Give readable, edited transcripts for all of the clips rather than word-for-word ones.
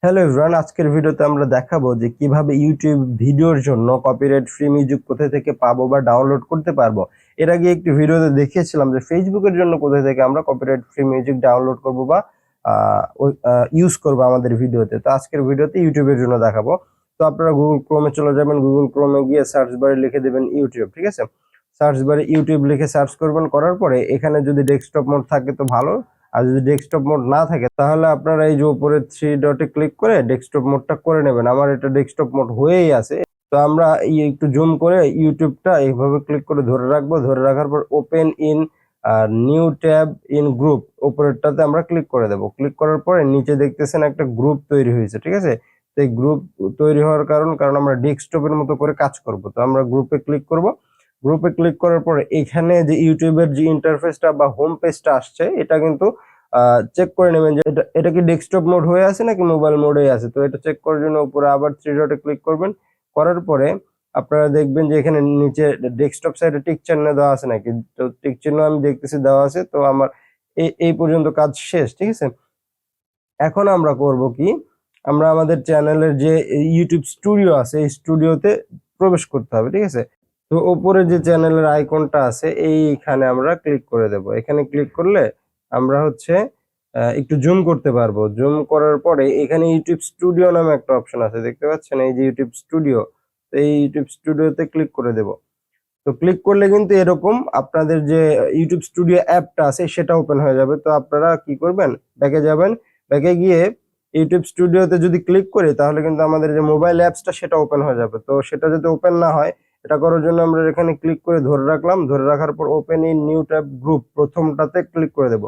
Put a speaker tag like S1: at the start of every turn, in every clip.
S1: Hello everyone, আজকের ভিডিওতে আমরা দেখাবো যে কিভাবে ইউটিউব ভিডিওর জন্য কপিরাইট ফ্রি মিউজিক কোথা থেকে পাবো বা ডাউনলোড করতে পারবো। এর আগে একটি ভিডিওতে দেখিয়েছিলাম যে ফেসবুকের জন্য কোথা থেকে আমরা কপিরাইট ফ্রি মিউজিক ডাউনলোড করবো বা ইউজ করবো আমাদের ভিডিওতে। তো আজকের ভিডিওতে ইউটিউবের জন্য দেখাবো। তো আপনারা গুগল ক্রোমে চলে যাবেন, গুগল ক্রোমে গিয়ে সার্চ বারে লিখে দেবেন ইউটিউব, ঠিক আছে। সার্চ বারে ইউটিউব লিখে সার্চ করবেন, করার পরে এখানে যদি ডেস্কটপ মোড থাকে তো ভালো, আর যদি ডেস্কটপ মোড না থাকে তাহলে আপনারা এই যে উপরে থ্রি ডটে ক্লিক করে ডেস্কটপ মোডটা করে নেবেন। আমার এটা ডেস্কটপ মোড হয়েই আছে। তো আমরা একটু জুম করে ইউটিউবটা এইভাবে ক্লিক করে ধরে রাখবো, ধরে রাখার পর open in new tab in group উপরেরটাতে আমরা ক্লিক করে দেবো। ক্লিক করার পরে নিচে দেখতেছেন একটা গ্রুপ তৈরি হয়েছে, ঠিক আছে। তো এই গ্রুপ তৈরি হওয়ার কারণ আমরা ডেস্কটপের মতো করে কাজ করব। তো আমরা গ্রুপে ক্লিক করব। গ্রুপে ক্লিক করার পরে এখানে যে ইউটিউবের যে ইন্টারফেসটা বা হোম পেজটা আসছে এটা কিন্তু চেক করে নেবেন যে এটা কি ডেস্কটপ মোড হয়ে আছে নাকি মোবাইল মোডে আছে। তো এটা চেক করার জন্য উপরে আবার থ্রি ডটে ক্লিক করবেন। করার পরে আপনারা দেখবেন যে এখানে নিচে ডেস্কটপ সাইডে টিক চিহ্ন দেওয়া আছে নাকি। তো টিক চিহ্ন আমি দেখতেছি দেওয়া আছে। তো আমার এই পর্যন্ত কাজ শেষ, ঠিক আছে। এখন আমরা করব কি, আমরা আমাদের চ্যানেলের যে ইউটিউব স্টুডিও আছে এই স্টুডিওতে প্রবেশ করতে হবে, ঠিক আছে। তো উপরে যে চ্যানেলের আইকনটা আছে এইখানে আমরা ক্লিক করে দেব। এখানে ক্লিক করলে আমরা হচ্ছে একটু জুম করতে পারবো। জুম করার পরে এখানে ইউটিউব স্টুডিও নামে একটা অপশন আছে, দেখতে পাচ্ছেন এই যে ইউটিউব স্টুডিও। তো এই ইউটিউব স্টুডিওতে ক্লিক করে দেব। তো ক্লিক করলে কিন্তু এরকম আপনাদের যে ইউটিউব স্টুডিও অ্যাপটা আছে সেটা ওপেন হয়ে যাবে। তো আপনারা কি করবেন, ব্যাকে যাবেন। ব্যাকে গিয়ে ইউটিউব স্টুডিওতে যদি ক্লিক করি তাহলে কিন্তু আমাদের যে মোবাইল অ্যাপসটা সেটা ওপেন হয়ে যাবে। তো সেটা যদি ওপেন না হয়, এটা করার জন্য আমরা এখানে ক্লিক করে ধরে রাখলাম। ধরে রাখার পর open in new tab group প্রথমটাতে ক্লিক করে দেব।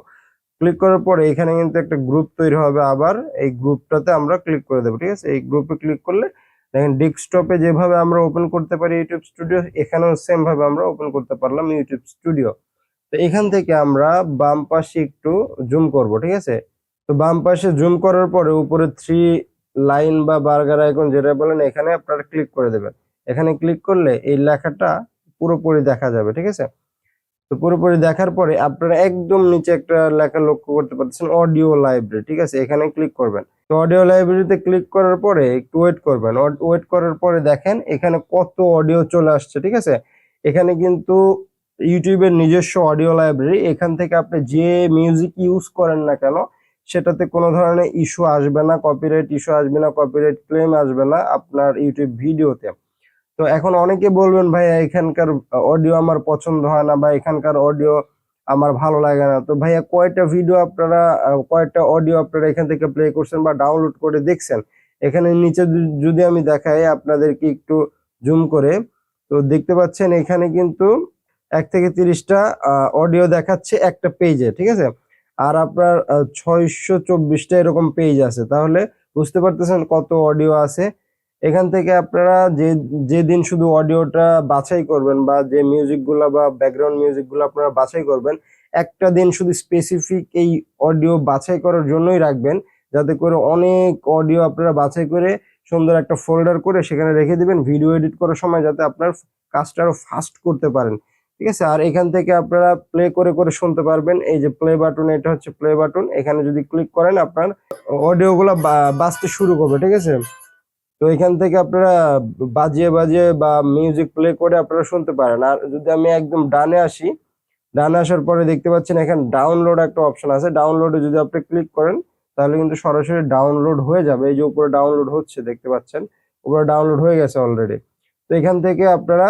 S1: ক্লিক করার পরে এখানে কিন্তু একটা গ্রুপ তৈরি হবে, আবার এই গ্রুপটাতে আমরা ক্লিক করে দেবো, ঠিক আছে। এই গ্রুপে ক্লিক করলে দেখেন ডেস্কটপে যেভাবে আমরা ওপেন করতে পারি ইউটিউব স্টুডিও, এখানেও সেম ভাবে আমরা ওপেন করতে পারলাম ইউটিউব স্টুডিও। তো এখান থেকে আমরা বাম পাশে একটু জুম করব, ঠিক আছে। তো বাম পাশে জুম করার পরে উপরে থ্রি লাইন বা বার্গার আইকন যেটা বলেন এখানে আপনারা ক্লিক করে দেবেন। এখানে ক্লিক করলে এই লেখাটা পুরোপুরি দেখা যাবে, ঠিক আছে। তো পুরোপুরি দেখার পরে আপনারা একদম নিচে একটা লেখা লক্ষ্য করতে পারছেন অডিও লাইব্রেরি, ঠিক আছে। এখানে ক্লিক করবেন। তো অডিও লাইব্রেরিতে ক্লিক করার পরে একটু ওয়েট করবেন। ওয়েট করার পরে দেখেন এখানে কত অডিও চলে আসছে, ঠিক আছে। এখানে কিন্তু ইউটিউবের নিজস্ব অডিও লাইব্রেরি। এখান থেকে আপনি যে মিউজিক ইউজ করেন না কেন সেটাতে কোনো ধরনের ইস্যু আসবে না, কপিরাইট ইস্যু আসবে না, কপিরাইট ক্লেম আসবে না আপনার ইউটিউব ভিডিওতে। তো এখন অনেকে বলবেন ভাইয়া এখানকার অডিও আমার পছন্দ হয় না বা এখানকার অডিও আমার ভালো লাগে না। তো ভাইয়া কয়টা ভিডিও আপনারা কয়টা অডিও আপনারা এখান থেকে প্লে করছেন বা ডাউনলোড করে দেখছেন। এখানে নিচে যদি আমি দেখাই আপনাদেরকে একটু জুম করে, তো দেখতে পাচ্ছেন এখানে কিন্তু 1 থেকে 30টা অডিও দেখাচ্ছে একটা পেজে, ঠিক আছে। আর আপনার 624টা এরকম পেজ আছে, তাহলে বুঝতে পারতেছেন কত অডিও আছে। এখান থেকে আপনারা যেদিন শুধু অডিওটা বাছাই করবেন বা যে মিউজিক গুলা বা ব্যাকগ্রাউন্ড মিউজিক গুলো আপনারা বাছাই করবেন, একটা দিন শুধু স্পেসিফিক এই অডিও বাছাই করার জন্যই রাখবেন, যাতে করে অনেক অডিও আপনারা বাছাই করে সুন্দর একটা ফোল্ডার করে সেখানে রেখে দিবেন ভিডিও এডিট করার সময়, যাতে আপনার কাজটা আরো ফাস্ট করতে পারেন, ঠিক আছে। আর এখান থেকে আপনারা প্লে করে করে শুনতে পারবেন। এই যে প্লে বাটন, এটা হচ্ছে প্লে বাটন। এখানে যদি ক্লিক করেন আপনার অডিও গুলা বাজতে শুরু করবে, ঠিক আছে। তো এখান থেকে আপনারা বাজিয়ে বাজিয়ে বা মিউজিক প্লে করে আপনারা শুনতে পারেন। আর যদি আমি একদম ডানে আসি, ডানে আসার পরে দেখতে পাচ্ছেন এখানে ডাউনলোড একটা অপশন আছে। ডাউনলোডে যদি আপনি ক্লিক করেন তাহলে কিন্তু সরাসরি ডাউনলোড হয়ে যাবে। এই যে উপরে ডাউনলোড হচ্ছে দেখতে পাচ্ছেন, উপরে ডাউনলোড হয়ে গেছে অলরেডি। তো এখান থেকে আপনারা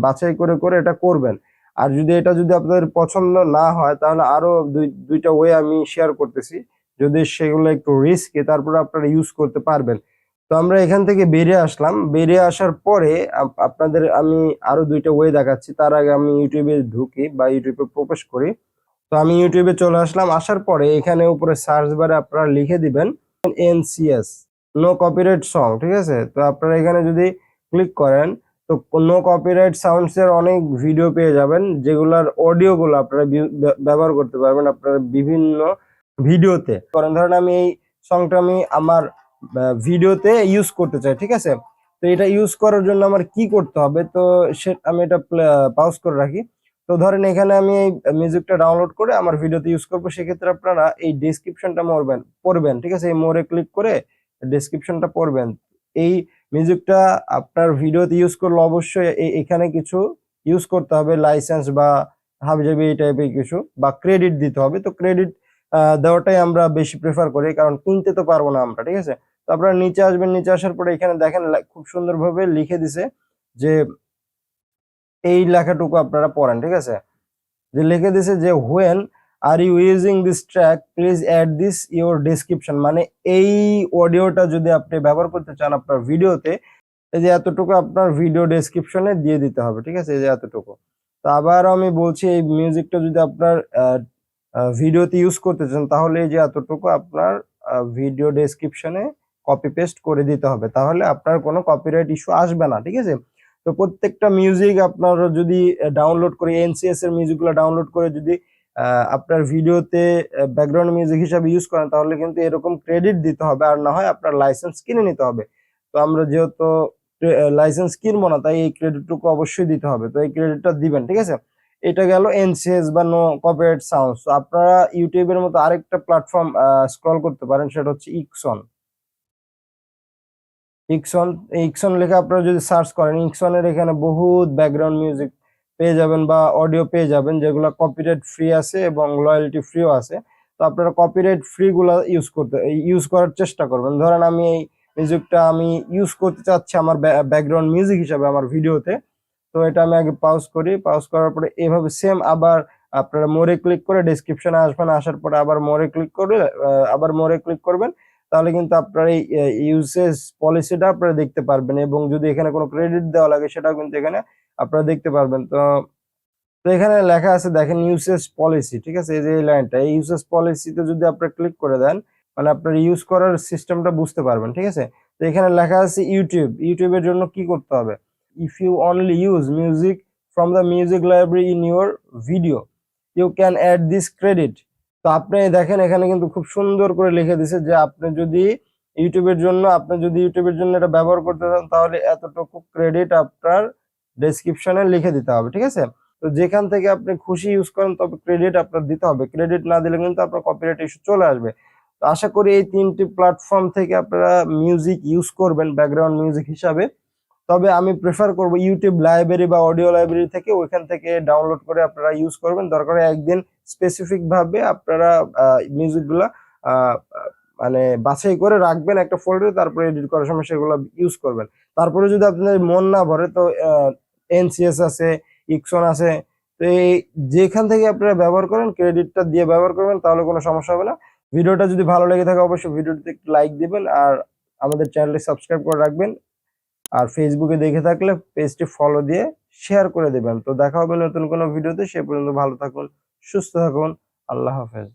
S1: বাছাই করে করে এটা করবেন। আর যদি এটা যদি আপনাদের পছন্দ না হয় তাহলে আরো দুইটা ওয়ে আমি শেয়ার করতেছি, যদি সেগুলো একটু রিস্কি, তারপরে আপনারা ইউজ করতে পারবেন। তো আমরা এখান থেকে বেরিয়ে আসলাম। বেরিয়ে আসার পরে আপনাদের আমি আরো দুইটা ওয়ে দেখাচ্ছি। তার আগে আমি ইউটিউবে ঢুকি বা ইউটিউবে প্রবেশ করি। তো আমি ইউটিউবে চলে আসলাম। আসার পরে এখানে উপরে সার্চ বারে আপনারা লিখে দিবেন এনসিএস, নো কপিরাইট সং, ঠিক আছে। তো আপনারা এখানে যদি ক্লিক করেন তো নো কপিরাইট সাউন্ডস এর অনেক ভিডিও পেয়ে যাবেন, যেগুলার অডিও গুলো আপনারা ব্যবহার করতে পারবেন আপনারা বিভিন্ন ভিডিওতে। কারণ ধরেন আমি এই সংটা আমি আমার ভিডিওতে ইউজ করতে চাই, ঠিক আছে। তো এটা ইউজ করার জন্য আমার কি করতে হবে, তো সে আমি এটা পাউজ করে রাখি। তো ধরেন এখানে আমি এই মিউজিকটা ডাউনলোড করে আমার ভিডিওতে ইউজ করবো, সেক্ষেত্রে আপনারা এই ডেসক্রিপশনটা পড়বেন, ঠিক আছে। এই মোরে ক্লিক করে ডেসক্রিপশনটা পড়বেন। এই মিউজিকটা আপনার ভিডিওতে ইউজ করলে অবশ্যই এখানে কিছু ইউজ করতে হবে, লাইসেন্স বা হাবিজাবি এই টাইপের কিছু, বা ক্রেডিট দিতে হবে। তো ক্রেডিট দেওয়াটাই আমরা বেশি প্রেফার করি, কারণ কিনতে তো পারবো না আমরা, ঠিক আছে। তো আপনারা নিচে আসবেন, নিচে আসার পরে এখানে দেখেন খুব সুন্দরভাবে লিখে দিছে যে এই লেখাটুকু আপনারা পড়েন, ঠিক আছে। যে লিখে দিছে যে when are you using this track please add this your description, মানে এই অডিওটা যদি আপনি ব্যবহার করতে চান আপনার ভিডিওতে, এই যে এতটুকু আপনার ভিডিও ডেসক্রিপশনে দিয়ে দিতে হবে, ঠিক আছে, এই যে এতটুকু। তো আবার আমি বলছি, এই মিউজিকটা যদি আপনার ভিডিওতে ইউজ করতে চান তাহলে এই যে এতটুকু আপনার ভিডিও ডেসক্রিপশনে কপি পেস্ট করে দিতে হবে, তাহলে আপনার কোনো কপিরাইট ইস্যু আসবে না, ঠিক আছে। তো প্রত্যেকটা মিউজিক আপনারা যদি ডাউনলোড করে এনসিএস এর মিউজিকগুলো ডাউনলোড করে যদি আপনার ভিডিওতে ব্যাকগ্রাউন্ড মিউজিক হিসাবে ইউজ করেন তাহলে কিন্তু এরকম ক্রেডিট দিতে হবে, আর না হয় আপনার লাইসেন্স কিনে নিতে হবে। তো আমরা যেহেতু লাইসেন্স কিনবো না, তাই এই ক্রেডিটটুকু অবশ্যই দিতে হবে। তো এই ক্রেডিটটা দিবেন, ঠিক আছে। এটা গেল এনসিএস বা নো কপিরাইট সাউন্ডস। তো আপনারা ইউটিউবের মতো আরেকটা প্ল্যাটফর্ম স্ক্রল করতে পারেন, সেটা হচ্ছে ইকসন। ইকসন, ইকসন লেখা আপনারা যদি সার্চ করেন, ইকসনের এখানে বহুত ব্যাকগ্রাউন্ড মিউজিক পেয়ে যাবেন বা অডিও পেয়ে যাবেন, যেগুলো কপিরাইট ফ্রি আছে এবং লয়্যালটি ফ্রিও আছে। তো আপনারা কপিরাইট ফ্রি গুলা ইউজ করার চেষ্টা করবেন। ধরেন আমি এই মিউজিকটা আমি ইউজ করতে চাচ্ছি আমার ব্যাকগ্রাউন্ড মিউজিক হিসাবে আমার ভিডিওতে। তো এটা আমি আগে পাউজ করি, পাউজ করার পরে এভাবে সেম আবার আপনারা মোরে ক্লিক করে ডেসক্রিপশনে আসবেন, আসার পরে আবার মোরে ক্লিক করে আবার মোরে ক্লিক করবেন, তাহলে কিন্তু আপনার এই ইউসেজ পলিসিটা আপনারা দেখতে পারবেন, এবং যদি এখানে কোনো ক্রেডিট দেওয়া লাগে সেটাও কিন্তু এখানে আপনারা দেখতে পারবেন। তো তো এখানে লেখা আছে দেখেন ইউসেজ পলিসি, ঠিক আছে, এই যে এই লাইনটা, এই ইউসেজ পলিসিতে যদি আপনারা ক্লিক করে দেন, মানে আপনার ইউজ করার সিস্টেমটা বুঝতে পারবেন, ঠিক আছে। তো এখানে লেখা আছে ইউটিউবের জন্য কি করতে হবে, if you only use music from the music library in your video you can add this credit. তো আপনি দেখেন এখানে কিন্তু খুব সুন্দর করে লিখে দিছে যে আপনি যদি ইউটিউবের জন্য এটা ব্যবহার করতে চান তাহলে এতটুকু ক্রেডিট আপনার ডেসক্রিপশনে লিখে দিতে হবে, ঠিক আছে। তো যেখান থেকে আপনি খুশি ইউজ করেন তবে ক্রেডিট আপনার দিতে হবে, ক্রেডিট না দিলে কিন্তু আপনার কপিরাইট ইস্যু চলে আসবে। তো আশা করি এই 3টি প্ল্যাটফর্ম থেকে আপনারা মিউজিক ইউজ করবেন ব্যাকগ্রাউন্ড মিউজিক হিসাবে। তবে আমি প্রেফার করব ইউটিউব লাইব্রেরি বা অডিও লাইব্রেরি থেকে, ওইখান থেকে ডাউনলোড করে আপনারা ইউজ করবেন। দরকার হয় একদিন স্পেসিফিক ভাবে আপনারা মিউজিকগুলা মানে বাছাই করে রাখবেন একটা ফোল্ডারে, তারপরে এডিট করার সময় সেগুলো ইউজ করবেন। তারপরে যদি আপনাদের মন না ভরে তো এনসিএস আছে, ইকসন আছে, তো এই যেখান থেকে আপনারা ব্যবহার করেন ক্রেডিটটা দিয়ে ব্যবহার করবেন, তাহলে কোনো সমস্যা হবে না। ভিডিওটা যদি ভালো লেগে থাকে অবশ্যই ভিডিওটিতে একটু লাইক দিবেন, আর আমাদের চ্যানেলটি সাবস্ক্রাইব করে রাখবেন। আর ফেসবুকে দেখে থাকলে পেজটি ফলো দিয়ে শেয়ার করে দেবেন। তো দেখা হবে নতুন কোনো ভিডিওতে, সে পর্যন্ত ভালো থাকুন, সুস্থ থাকুন, আল্লাহ হাফেজ।